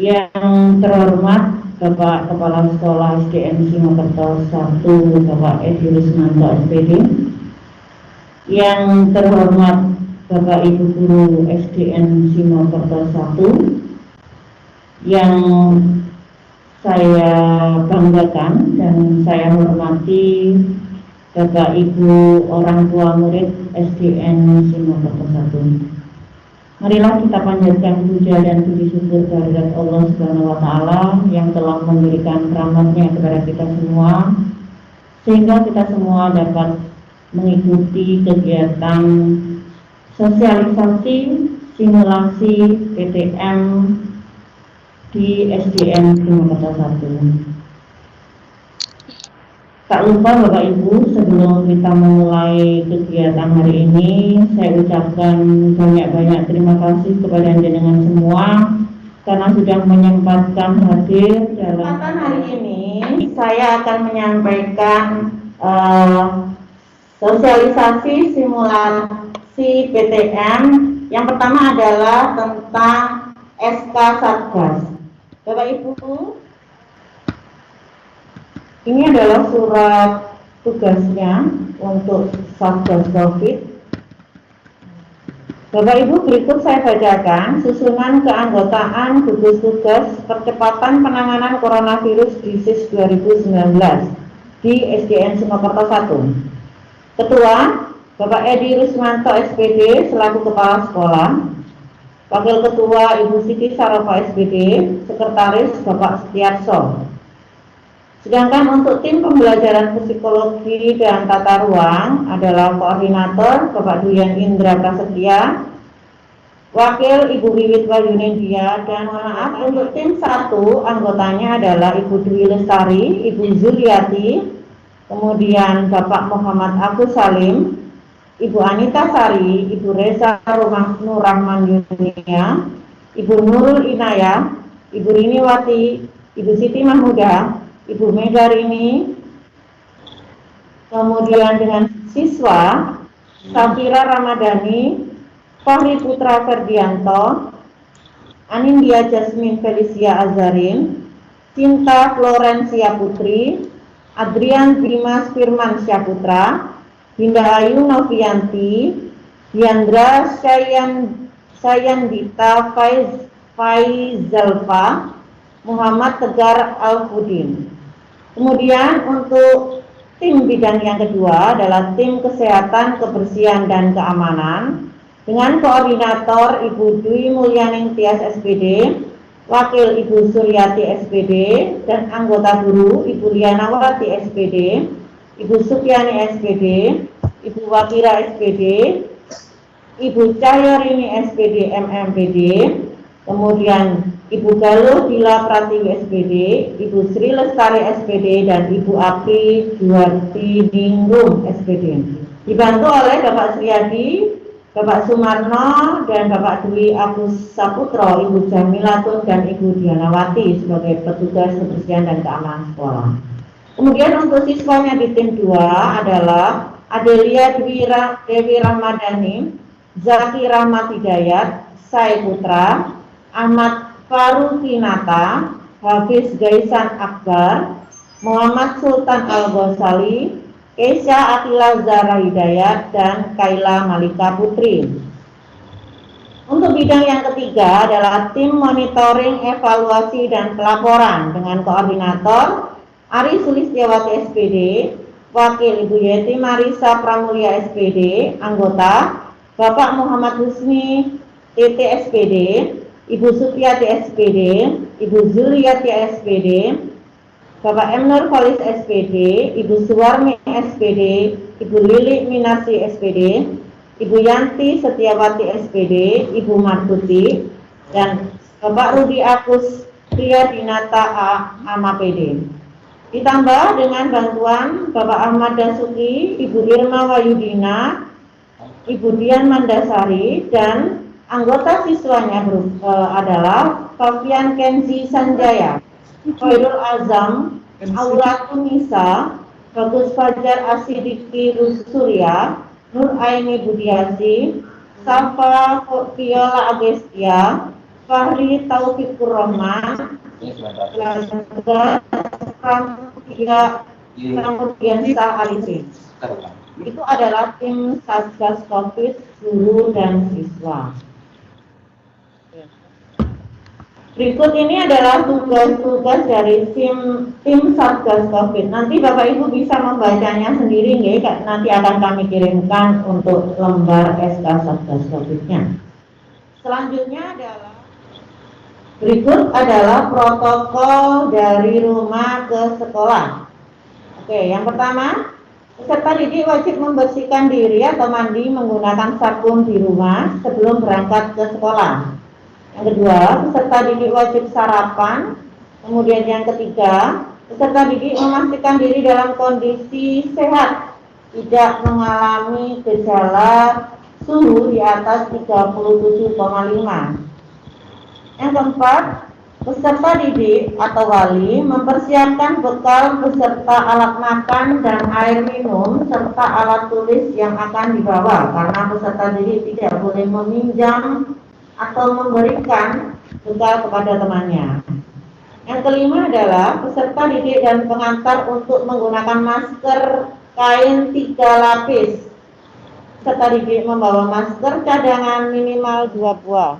Yang terhormat Bapak Kepala Sekolah SDN Simokerto 1, Bapak Edi Rusmanto SPD. Yang terhormat Bapak Ibu Guru SDN Simokerto 1, yang saya banggakan dan saya hormati Bapak Ibu orang tua murid SDN Simokerto 1. Marilah kita panjatkan puja dan puji syukur kehadirat Allah Subhanahu wa Ta'ala yang telah memberikan rahmat-Nya kepada kita semua, sehingga kita semua dapat mengikuti kegiatan sosialisasi simulasi PTM di SDN Simokerto 1. Tak lupa Bapak Ibu, sebelum kita memulai kegiatan hari ini, saya ucapkan banyak-banyak terima kasih kepada jenengan semua karena sudah menyempatkan hadir dalam kesempatan hari ini. Saya akan menyampaikan sosialisasi simulasi PTM. Yang pertama adalah tentang SK Satgas. Bapak Ibu, ini adalah surat tugasnya untuk Satgas COVID. Bapak Ibu, berikut saya bacakan susunan keanggotaan gugus tugas percepatan penanganan coronavirus disease 2019 di SDN Simokerto 1. Ketua Bapak Edi Rusmanto SPD selaku Kepala Sekolah. Wakil Ketua Ibu Siti Sarofa SPD, Sekretaris Bapak Setiarso. Sedangkan untuk tim pembelajaran psikologi dan tata ruang adalah koordinator Bapak Duyan Indra Prasetya, Wakil Ibu Wiwit Wahyunindia, dan mohon maaf untuk tim 1 anggotanya adalah Ibu Dwi Lestari, Ibu Zuliati, kemudian Bapak Muhammad Agus Salim, Ibu Anita Sari, Ibu Reza Nurrahman Yunia, Ibu Nurul Inayah, Ibu Riniwati, Ibu Siti Mahmudah, Ibu Megarini, kemudian dengan siswa Safira Ramadhani, Fahri Putra Ferdianto, Anindya Jasmine Felicia Azarin, Cinta Florencia Putri, Adrian Dimas Firman Syaputra, Dinda Ayu Novianti, Diandra Sayandita Faizalfa, Muhammad Tegar Alfudin. Kemudian untuk tim bidang yang kedua adalah tim kesehatan, kebersihan, dan keamanan dengan koordinator Ibu Dwi Mulyaning Tias SPD, Wakil Ibu Suryati SPD, dan anggota guru Ibu Lianawati SPD, Ibu Supiani SPD, Ibu Wakira SPD, Ibu Cahyarini SPD MMPD, kemudian Ibu Galuh Bila Pratiwi SPD, Ibu Sri Lestari SPD, dan Ibu Api Juwarti Ningrum SPD. Dibantu oleh Bapak Sriadi, Bapak Sumarno, dan Bapak Dwi Agus Saputro, Ibu Jamilatun, dan Ibu Dianawati sebagai petugas kebersihan dan keamanan sekolah. Kemudian untuk siswanya di tim 2 adalah Adelia Dewi Ramadhani, Zaki Rahmat Hidayat, Sai Putra, Ahmad Farukinata, Hafiz Gaisan Akbar, Muhammad Sultan Al-Ghazali, Keisha Atila Zara Hidayat, dan Kaila Malika Putri. Untuk bidang yang ketiga adalah tim monitoring, evaluasi, dan pelaporan dengan koordinator Ari Sulistiawati SPD, Wakil Ibu Yeti Marisa Pramulya SPD, anggota Bapak Muhammad Husni TT SPD, Ibu Supiati SPD, Ibu Zuliati SPD, Bapak M. Nur Kholis SPD, Ibu Suwarmi SPD, Ibu Lili Minasi SPD, Ibu Yanti Setiawati SPD, Ibu Martuti, dan Bapak Rudi Agus Priyadinata AMA PD. Ditambah dengan bantuan Bapak Ahmad Dasuki, Ibu Irma Wayudina, Ibu Dian Mandasari, dan anggota siswanya adalah Fabian Kenzi Sanjaya, Khairul Azam, Aura Tunisa, Bagus Fajar Asidiki Surya, Nur Aini Budiasi, Safa Viola Agestia, Fahri Taufikur Rahman, kemudian Alisi. Itu adalah tim Satgas Covid guru dan siswa. Berikut ini adalah tugas-tugas dari tim Satgas Covid. Nanti Bapak Ibu bisa membacanya sendiri, ya. Nanti akan kami kirimkan untuk lembar SK Satgas Covid-nya. Selanjutnya berikut adalah protokol dari rumah ke sekolah. Oke, yang pertama, peserta didik wajib membersihkan diri atau mandi menggunakan sabun di rumah sebelum berangkat ke sekolah. Yang kedua, peserta didik wajib sarapan. Kemudian yang ketiga, peserta didik memastikan diri dalam kondisi sehat, tidak mengalami gejala suhu di atas 37,5. Yang keempat, peserta didik atau wali mempersiapkan bekal beserta alat makan dan air minum serta alat tulis yang akan dibawa, karena peserta didik tidak boleh meminjam atau memberikan bekal kepada temannya. Yang kelima adalah peserta didik dan pengantar untuk menggunakan masker kain 3 lapis. Peserta didik membawa masker cadangan minimal 2 buah.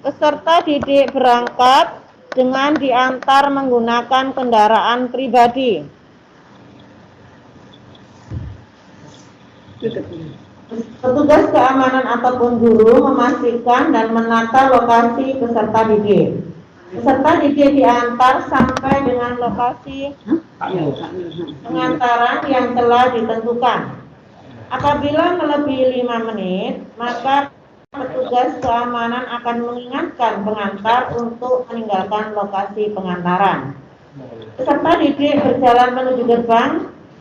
Peserta didik berangkat dengan diantar menggunakan kendaraan pribadi. Petugas keamanan ataupun guru memastikan dan menata lokasi peserta didik. Peserta didik diantar sampai dengan lokasi pengantaran yang telah ditentukan. Apabila melebihi 5 menit, maka petugas keamanan akan mengingatkan pengantar untuk meninggalkan lokasi pengantaran. Peserta didik berjalan menuju gerbang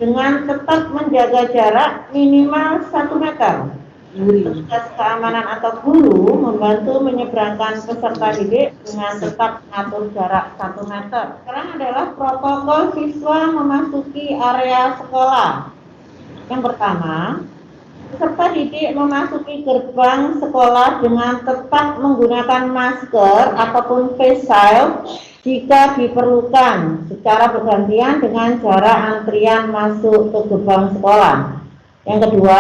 dengan tetap menjaga jarak minimal 1 meter. Petugas keamanan atau guru membantu menyeberangkan peserta didik dengan tetap mengatur jarak 1 meter. Sekarang adalah protokol siswa memasuki area sekolah. Yang pertama, peserta didik memasuki gerbang sekolah dengan tetap menggunakan masker ataupun face shield jika diperlukan, secara bergantian dengan jarak antrian masuk ke gerbang sekolah. Yang kedua,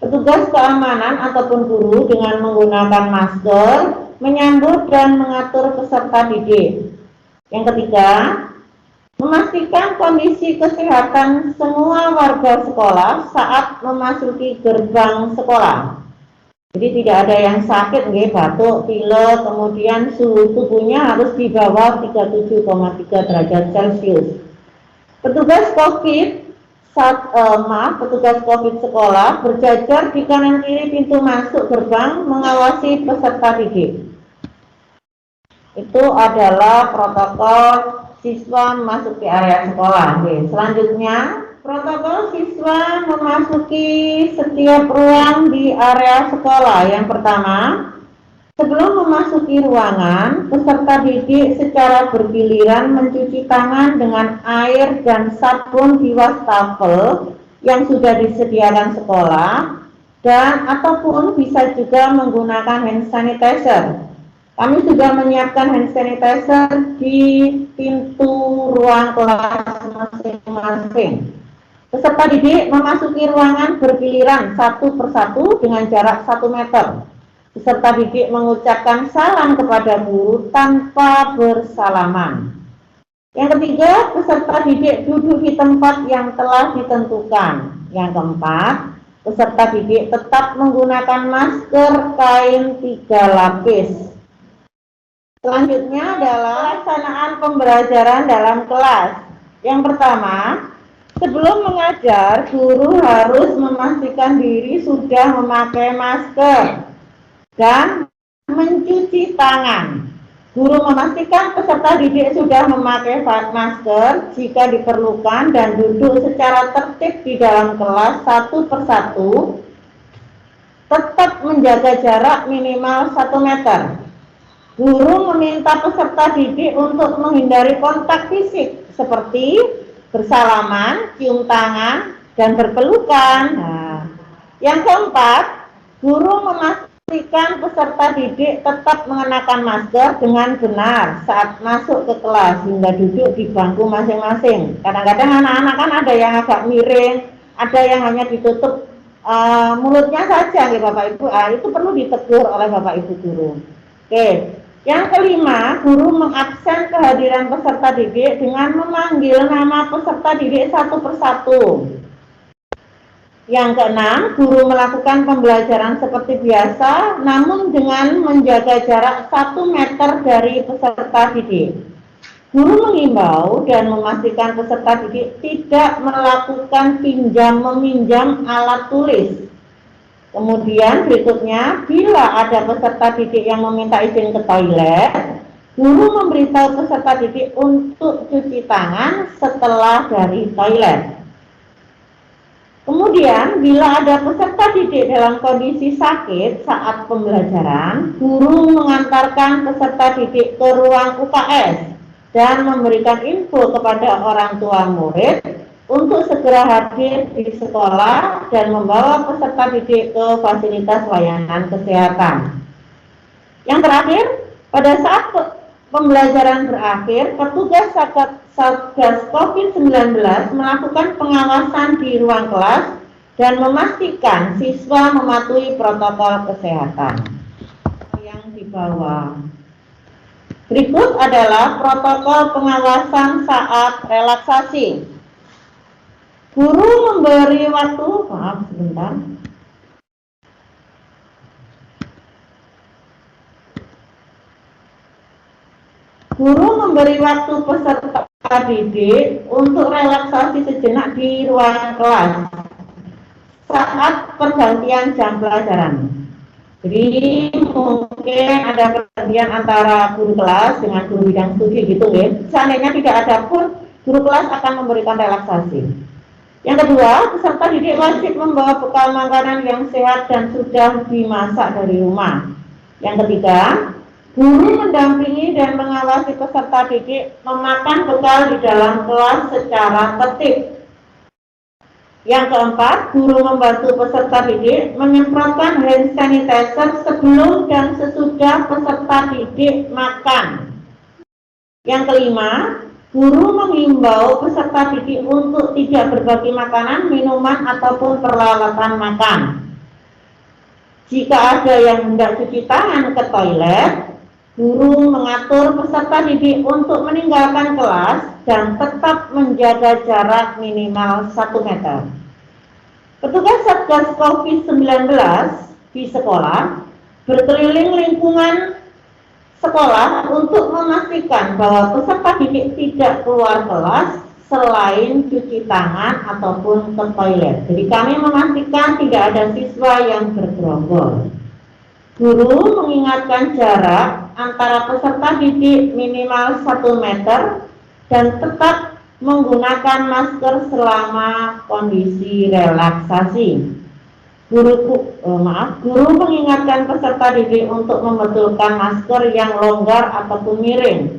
petugas keamanan ataupun guru dengan menggunakan masker menyambut dan mengatur peserta didik. Yang ketiga, memastikan kondisi kesehatan semua warga sekolah saat memasuki gerbang sekolah. Jadi tidak ada yang sakit, batuk, pilek, kemudian suhu tubuhnya harus di bawah 37,3 derajat Celcius. Petugas COVID sekolah berjajar di kanan kiri pintu masuk gerbang mengawasi peserta didik. Itu adalah protokol siswa memasuki area sekolah. Selanjutnya, protokol siswa memasuki setiap ruang di area sekolah. Yang pertama, sebelum memasuki ruangan, peserta didik secara bergiliran mencuci tangan dengan air dan sabun di wastafel yang sudah disediakan sekolah, dan ataupun bisa juga menggunakan hand sanitizer. Kami sudah menyiapkan hand sanitizer di pintu ruang kelas masing-masing. Peserta didik memasuki ruangan bergiliran satu persatu dengan jarak 1 meter. Peserta didik mengucapkan salam kepada guru tanpa bersalaman. Yang ketiga, peserta didik duduk di tempat yang telah ditentukan. Yang keempat, peserta didik tetap menggunakan masker kain 3 lapis. Selanjutnya adalah pelaksanaan pembelajaran dalam kelas. Yang pertama, sebelum mengajar, guru harus memastikan diri sudah memakai masker dan mencuci tangan. Guru memastikan peserta didik sudah memakai masker jika diperlukan dan duduk secara tertib di dalam kelas satu persatu, tetap menjaga jarak minimal 1 meter. Guru meminta peserta didik untuk menghindari kontak fisik seperti bersalaman, cium tangan, dan berpelukan. Nah, yang keempat, guru memastikan peserta didik tetap mengenakan masker dengan benar saat masuk ke kelas hingga duduk di bangku masing-masing. Kadang-kadang anak-anak kan ada yang agak miring, ada yang hanya ditutup mulutnya saja, ya Bapak Ibu. Itu perlu ditegur oleh Bapak Ibu guru. Oke. Yang kelima, guru mengabsen kehadiran peserta didik dengan memanggil nama peserta didik satu persatu. Yang keenam, guru melakukan pembelajaran seperti biasa, namun dengan menjaga jarak 1 meter dari peserta didik. Guru mengimbau dan memastikan peserta didik tidak melakukan pinjam-meminjam alat tulis. Kemudian berikutnya, bila ada peserta didik yang meminta izin ke toilet, guru memberitahu peserta didik untuk cuci tangan setelah dari toilet. Kemudian, bila ada peserta didik dalam kondisi sakit saat pembelajaran, guru mengantarkan peserta didik ke ruang UKS dan memberikan info kepada orang tua murid untuk segera hadir di sekolah dan membawa peserta didik ke fasilitas layanan kesehatan. Yang terakhir, pada saat pembelajaran berakhir, petugas Satgas COVID-19 melakukan pengawasan di ruang kelas dan memastikan siswa mematuhi protokol kesehatan. Yang di bawah. Berikut adalah protokol pengawasan saat relaksasi. Guru memberi waktu, maaf sebentar. Guru memberi waktu peserta didik untuk relaksasi sejenak di ruang kelas saat pergantian jam pelajaran. Jadi mungkin ada pergantian antara guru kelas dengan guru bidang studi gitu ya. Seandainya tidak ada pun, guru kelas akan memberikan relaksasi. Yang kedua, peserta didik wajib membawa bekal makanan yang sehat dan sudah dimasak dari rumah. Yang ketiga, guru mendampingi dan mengawasi peserta didik memakan bekal di dalam kelas secara tertib. Yang keempat, guru membantu peserta didik menyemprotkan hand sanitizer sebelum dan sesudah peserta didik makan. Yang kelima, guru mengimbau peserta didik untuk tidak berbagi makanan, minuman, ataupun peralatan makan. Jika ada yang hendak cuci tangan ke toilet, guru mengatur peserta didik untuk meninggalkan kelas dan tetap menjaga jarak minimal 1 meter. Petugas Satgas COVID-19 di sekolah berkeliling lingkungan sekolah untuk memastikan bahwa peserta didik tidak keluar kelas selain cuci tangan ataupun ke toilet. Jadi kami memastikan tidak ada siswa yang bergerombol. Guru mengingatkan jarak antara peserta didik minimal 1 meter dan tetap menggunakan masker selama kondisi relaksasi. Guru mengingatkan peserta didik untuk membetulkan masker yang longgar ataupun miring.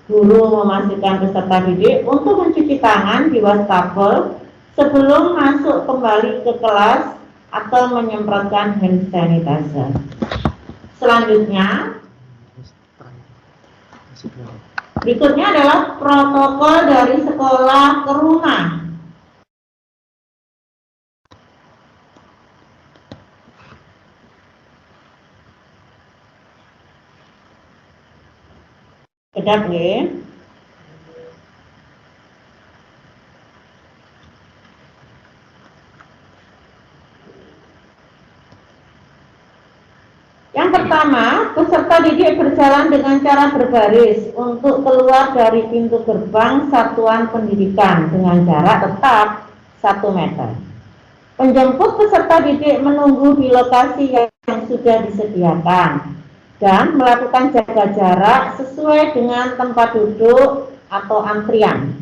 Guru memastikan peserta didik untuk mencuci tangan di wastafel sebelum masuk kembali ke kelas atau menyemprotkan hand sanitizer. Selanjutnya, berikutnya adalah protokol dari sekolah ke rumah. Kedap ya. Yang pertama, peserta didik berjalan dengan cara berbaris untuk keluar dari pintu gerbang satuan pendidikan dengan jarak tetap 1 meter. Penjemput peserta didik menunggu di lokasi yang sudah disediakan dan melakukan jaga jarak sesuai dengan tempat duduk atau antrian.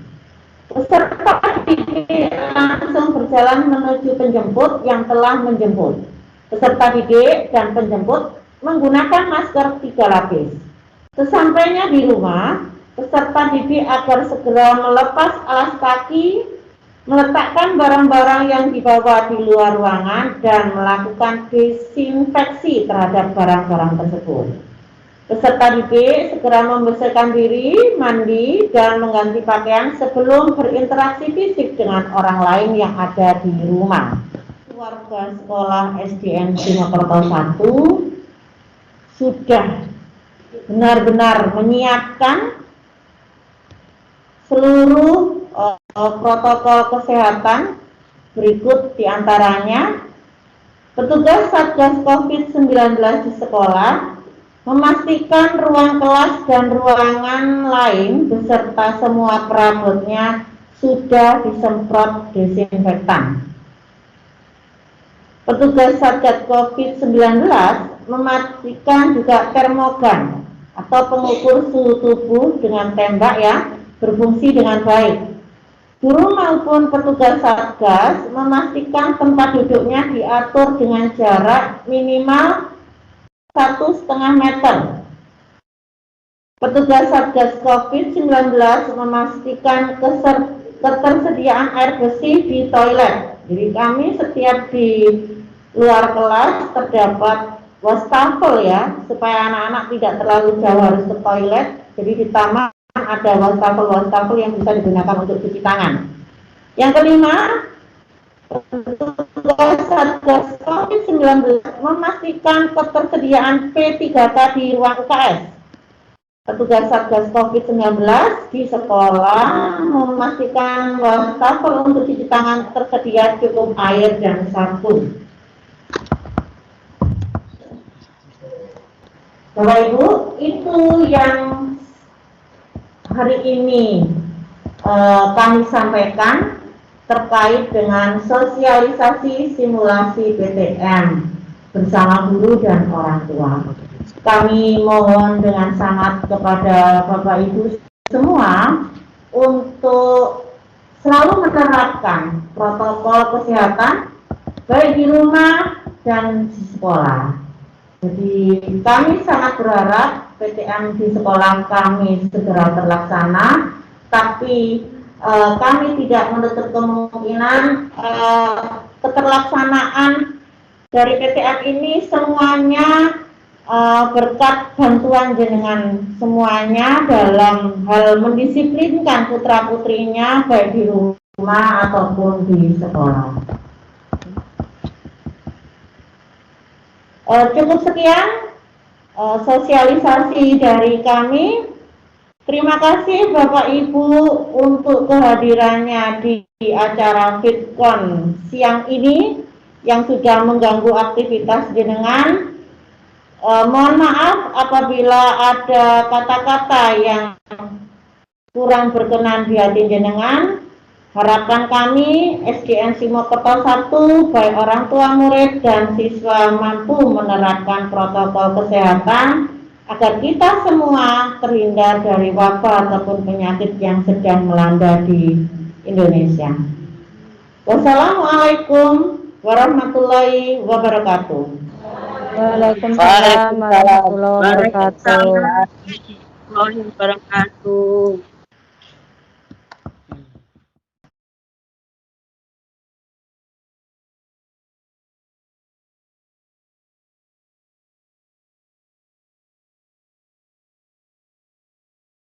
Peserta didik langsung berjalan menuju penjemput yang telah menjemput. Peserta didik dan penjemput menggunakan masker 3 lapis. Sesampainya di rumah, peserta didik agar segera melepas alas kaki, meletakkan barang-barang yang dibawa di luar ruangan, dan melakukan desinfeksi terhadap barang-barang tersebut. Peserta didik segera membersihkan diri, mandi, dan mengganti pakaian sebelum berinteraksi fisik dengan orang lain yang ada di rumah. Warga sekolah SDN Simokerto 1 sudah benar-benar menyiapkan seluruh protokol kesehatan berikut diantaranya: petugas Satgas COVID-19 di sekolah memastikan ruang kelas dan ruangan lain beserta semua perabotnya sudah disemprot desinfektan. Petugas Satgas COVID-19 memastikan juga termogan atau pengukur suhu tubuh dengan tembak berfungsi dengan baik. Guru maupun petugas Satgas memastikan tempat duduknya diatur dengan jarak minimal 1,5 meter. Petugas Satgas COVID-19 memastikan ketersediaan air bersih di toilet. Jadi kami setiap di luar kelas terdapat wastafel supaya anak-anak tidak terlalu jauh harus ke toilet. Jadi di taman ada wastafel yang bisa digunakan untuk cuci tangan. Yang kelima, petugas Satgas COVID-19 memastikan ketersediaan P3K di ruang UKS. Petugas Satgas COVID-19 di sekolah memastikan wastafel untuk cuci tangan tersedia cukup air dan sabun. Bapak Ibu, itu yang hari ini kami sampaikan terkait dengan sosialisasi simulasi PTM bersama guru dan orang tua. Kami mohon dengan sangat kepada Bapak Ibu semua untuk selalu menerapkan protokol kesehatan baik di rumah dan di sekolah. Jadi kami sangat berharap PTM di sekolah kami segera terlaksana, tapi kami tidak menutup kemungkinan keterlaksanaan dari PTM ini semuanya berkat bantuan jenengan semuanya dalam hal mendisiplinkan putra-putrinya baik di rumah ataupun di sekolah. Cukup sekian sosialisasi dari kami. Terima kasih Bapak Ibu untuk kehadirannya di acara FitCon siang ini yang sudah mengganggu aktivitas jenengan. Mohon maaf apabila ada kata-kata yang kurang berkenan di hati jenengan. Harapan kami SDN Simokerto 1 baik orang tua murid dan siswa mampu menerapkan protokol kesehatan agar kita semua terhindar dari wabah ataupun penyakit yang sedang melanda di Indonesia. Wassalamualaikum warahmatullahi wabarakatuh. Waalaikumsalam warahmatullahi wabarakatuh.